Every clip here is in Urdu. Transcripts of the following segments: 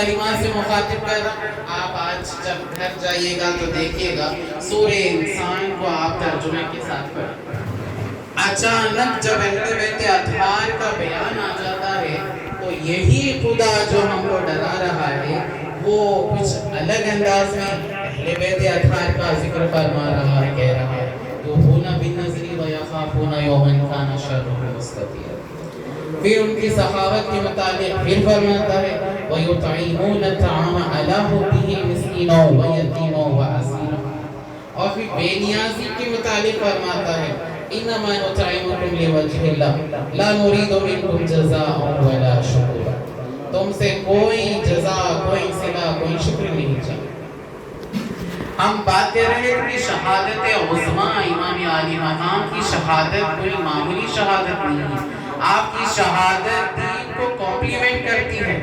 کلمات سے مخاطب کر رہا ہوں. آپ آج جب گھر جائیے گا تو دیکھیے گا سورہ انسان کو آپ ترجمے کے ساتھ پڑھیں. اچانک جب اہل بیت اطہار کا بیان آ جاتا ہے تو یہی خدا جو ہم کو ڈرا رہا ہے وہ کچھ الگ انداز میں اہل بیت اطہار کا ذکر فرما رہا ہے, کہہ رہا ہے یوفون بالنذر ویخافون یوما کان شرہ مستطیرا. پھر ان کی سخاوت کے متعلق پھر فرماتا ہے وَيُطْعِمُونَ الطَّعَامَ عَلَىٰ حُبِّهِ مِسْكِينًا وَيَتِيمًا وَأَسِيرًا. اور پھر بے نیازی کے متعلق فرماتا ہے انما نطعمکم لوجہ اللہ لا نرید منکم جزاء ولا شکورا. تم سے کوئی جزا, کوئی صلہ, کوئی شکر نہیں چاہیے. ہم بات کر رہے ہیں کہ شہادت عظمیٰ امام عالی مقام کی شہادت کوئی معمولی شہادت نہیں ہے. آپ کی شہادت دین کو کمپلیمنٹ کرتی ہے.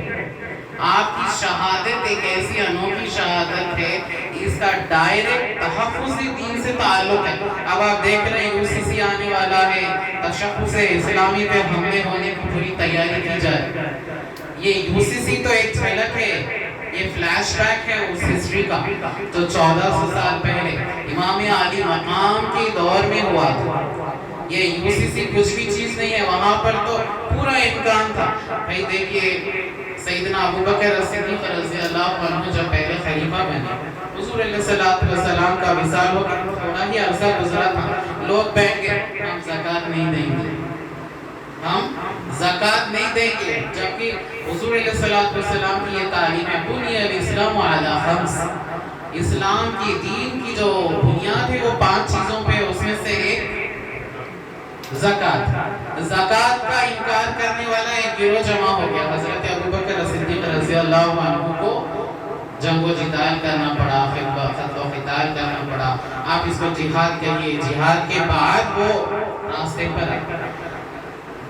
آپ کی شہادت ایک ایسی انوکھی شہادت ہے اس کا ڈائریکٹ تحفظ دین سے تعلق ہے. اب آپ دیکھ رہے ہیں UCC آنے والا ہے, تشخص اسلامی پہ حملے ہونے کی پوری تیاری کی جائے. یہ UCC تو ایک جھلک ہے, یہ فلیش بیک ہے اس ہسٹری کا جو 1400 سال پہلے امام عالی مقام کے دور میں ہوا تھا. یہ UCC کچھ بھی چیز نہیں ہے, وہاں پر تو پورا امکان تھا. بھائی دیکھیے سیدنا ابوبکر صدیق رضی اللہ عنہ جب پہلے خلیفہ بنے, حضور علیہ السلام کا وصال ہو کر تھوڑا ہی عرصہ گزرا تھا, لوگ بیٹھ گئے ہم زکوٰۃ نہیں دیں گے, ہم زکوٰۃ نہیں دیں گے. جبکہ حضور علیہ السلام کی یہ تعلیم ہے بنی الاسلام علی خمس, اسلام کی دین کی جو بنیاد ہے وہ 5 چیزوں پہ, اس میں سے ایک زکوٰۃ. زکوٰۃ کا انکار کرنے والا ایک گروہ جمع ہو گیا. حضرت ابوبکر صدیق رضی اللہ عنہ کو جنگ و جدال کرنا پڑا, خط و قتال کرنا پڑا. آپ اس کو جہاد کہیے. جہاد کے بعد وہ راستے پر آئے.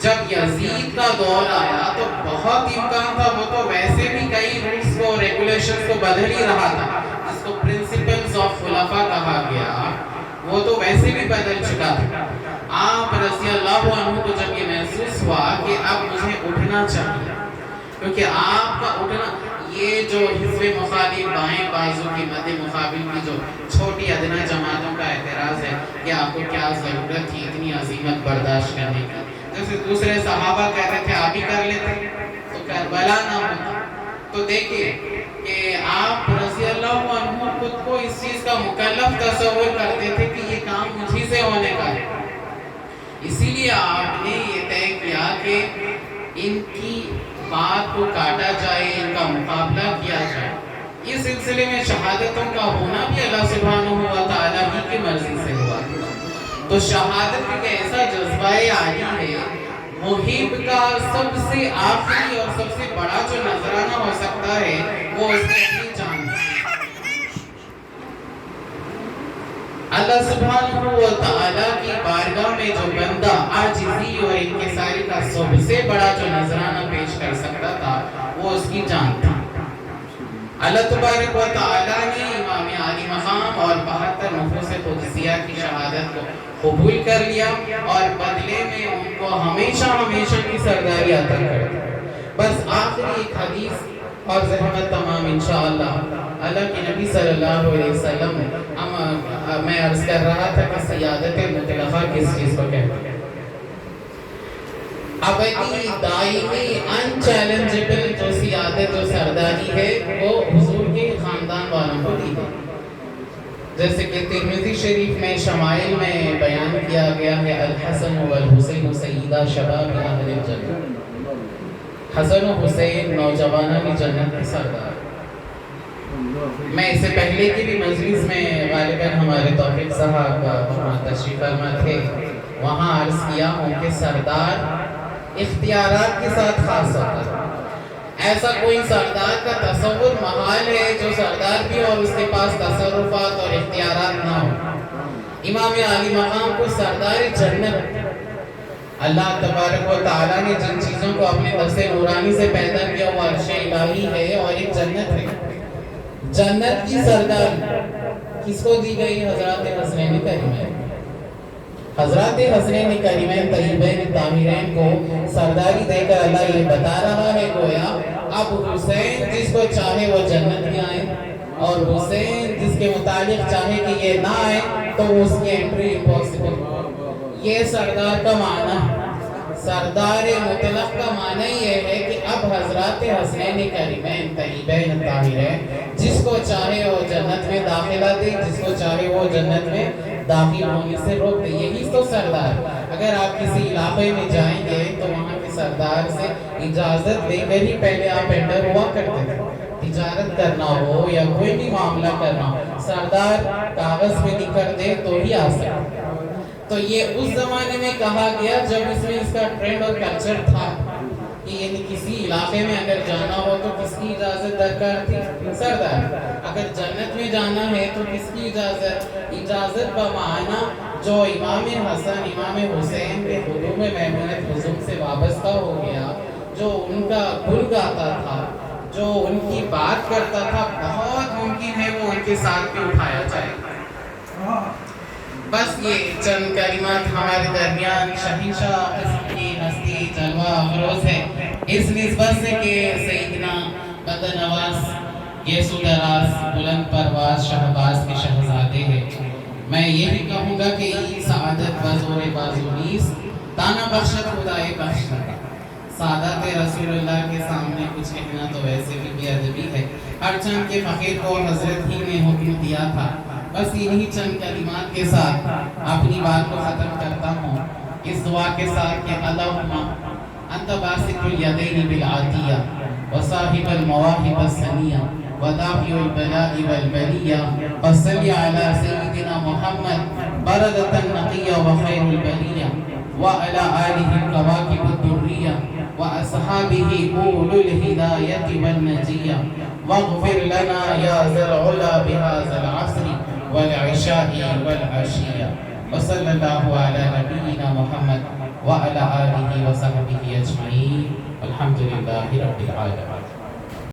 جب یزید کا دور آیا تو بہت امکان تھا, وہ تو ویسے بھی کئی رولز کو ریگولیشنز کو بدل ہی رہا تھا, جس کو پرنسپلز آف خلفاء کہا گیا, وہ تو ویسے بھی بدل چکا تھا. آپ رضی اللہ عنہ کو جب یہ محسوس ہوا کہ اب مجھے اٹھنا چاہیے, کیونکہ آپ کا اٹھنا, یہ جو حزب مخالف بائیں بازو کی مد مقابل کی جو چھوٹی ادنا جماعتوں کا اعتراض ہے کہ آپ کو کیا ضرورت تھی اتنی عظیمت برداشت کرنے کی. جیسے دوسرے صحابہ کہتے تھے آپ ہی کر لیتے تو کربلا نہ ہوتا. تو دیکھیے کہ آپ رضی اللہ عنہ خود کو اس چیز کا مکلف تصور کرتے تھے کہ یہ کام مجھی سے ہونے کا ہے. اسی لیے آپ نے یہ طے کیا کہ ان کی بات کو کاٹا جائے, ان کا مقابلہ کیا جائے. اس سلسلے میں شہادتوں کا ہونا بھی اللہ سبحانہ و تعالیٰ ہی کی مرضی سے ہوا. تو شہادت ایک ایسا جذبہ عالی ہے, محب کا سب سے آخری اور سب سے بڑا جو نذرانہ ہو سکتا ہے وہ اس کی اپنی جان ہے. اللہ سبحانہ و تعالیٰ کی بارگاہ میں جو بندہ عاجزی اور انکساری کا سب سے بڑا جو نذرانہ پیش کر سکتا تھا وہ اس کی جان تھی. اللہ تبارک و تعالیٰ نے امام عالی مقام اور 72 نفوس قدسیہ کی شہادت کو قبول کر لیا اور بدلے میں ان کو ہمیشہ ہمیشہ کی سرداری عطا کر دی. بس آخری ایک حدیث اور زحمت تمام انشاءاللہ. اللہ کے نبی صلی اللہ علیہ وسلم میں عرض کر رہا تھا کہ سیادت مطلقہ کس چیز کو کہتے ہیں. ابدی دائمی انچیلنجبل جو سیادت و سرداری ہے وہ حضور کے خاندان والوں کو دی گئی. جیسے کہ ترمذی شریف میں شمائل میں بیان کیا گیا ہے الحسن والحسین سیدہ شباب اہل الجنہ. حسن و حسین نوجوانوں کی جنت کے سردار. میں اس سے پہلے کی بھی مجلس میں غالباً ہمارے توفیق صاحب تشریف فرما تھے, وہاں عرض کیا ہوں کہ سردار اختیارات کے ساتھ خاص ہوتا ہے. ایسا کوئی سردار کا تصور محال ہے جو سردار بھی اور اس کے پاس تصرفات اور اختیارات نہ ہو. امام عالی مقام کو سردار جنت, اللہ تبارک و تعالیٰ نے جن چیزوں کو اپنے دست نورانی سے پیدا کیا وہ عرش الہی ہے اور ایک جنت ہے. جنت کی سرداری کس کو دی گئی؟ حضرات حسنین کریمہ. حضرات حسنین کریمین طیبین طاہرین کو سرداری دے کر اللہ یہ بتا رہا ہے گویا اب حسین جس کو چاہے وہ جنت میں آئے اور حسین جس کے متعلق چاہے کہ یہ نہ آئے تو اس کی انٹری امپاسبل۔ یہ سردار کا معنی ہے۔ سردار مطلق کا معنی یہ ہے کہ اب حضرات حسنین کریمین طیبین طاہرین جس کو چاہے وہ جنت میں داخلہ دے، جس کو چاہے وہ جنت میں داخل ہونے سے روک دے۔ یہی تو سردار۔ اگر آپ کسی علاقے میں جائیں گے تو وہاں کے سردار سے اجازت لے کر ہی پہلے آپ انٹر ہوا کرتے تھے۔ تجارت کرنا ہو یا کوئی بھی معاملہ کرنا ہو، سردار کاغذ پہ لکھ دے تو ہی آ سکتے۔ تو یہ اس زمانے میں کہا گیا جب اس میں اس کا ٹرینڈ اور کلچر تھا کہ یعنی کسی علاقے میں اگر جانا ہو تو کس کی اجازت درکار تھی؟ سردار۔ اگر جنت میں جانا ہے تو کس کی اجازت بمعنی جو امام حسن امام حسین کے حضور محمود حضور سے وابستہ ہو گیا، جو ان کا گل گاتا تھا، جو ان کی بات کرتا تھا، بہت ممکن ہے وہ ان کے ساتھ بھی اٹھایا جائے۔ بس یہ چند کلمات ہمارے درمیان شہنشاہ قسم کی ہستی جلوہ افروز ہے اس نسبت سے کہ سیدنا بدنواز یہ سدراز بلند پرواز شہباز کے شہزادے ہیں۔ میں یہی کہوں گا کہ یہ سعادت بزور بازونیس تانا بخشت خدائے بخشت۔ سعادت رسول اللہ کے سامنے کچھ کہنا تو ویسے بھی بے ادبی ہے، ہر چند کے فقیر کو حضرت ہی نے حکم دیا تھا۔ بس یہی چند کلمات کے ساتھ اپنی بات کو ختم کرتا ہوں اس دعا کے ساتھ کہ اللہم انت باسط الیدین بالعطیہ وصاحب المواہب السنیہ ودافع البلاء والبلیہ وصلی علی سیدنا محمد بردۃ النقیہ وخیر البلیہ وعلی آلہ الکواکب الدریہ واصحابہ اولو الہدایۃ والنجیہ واغفر لنا یا ذا العلا بهذا العصر والعشاء والعشیہ وصلی اللہ علی نبینا محمد وعلی آلہ وصحبہ اجمعین الحمدللہ رب العالمین۔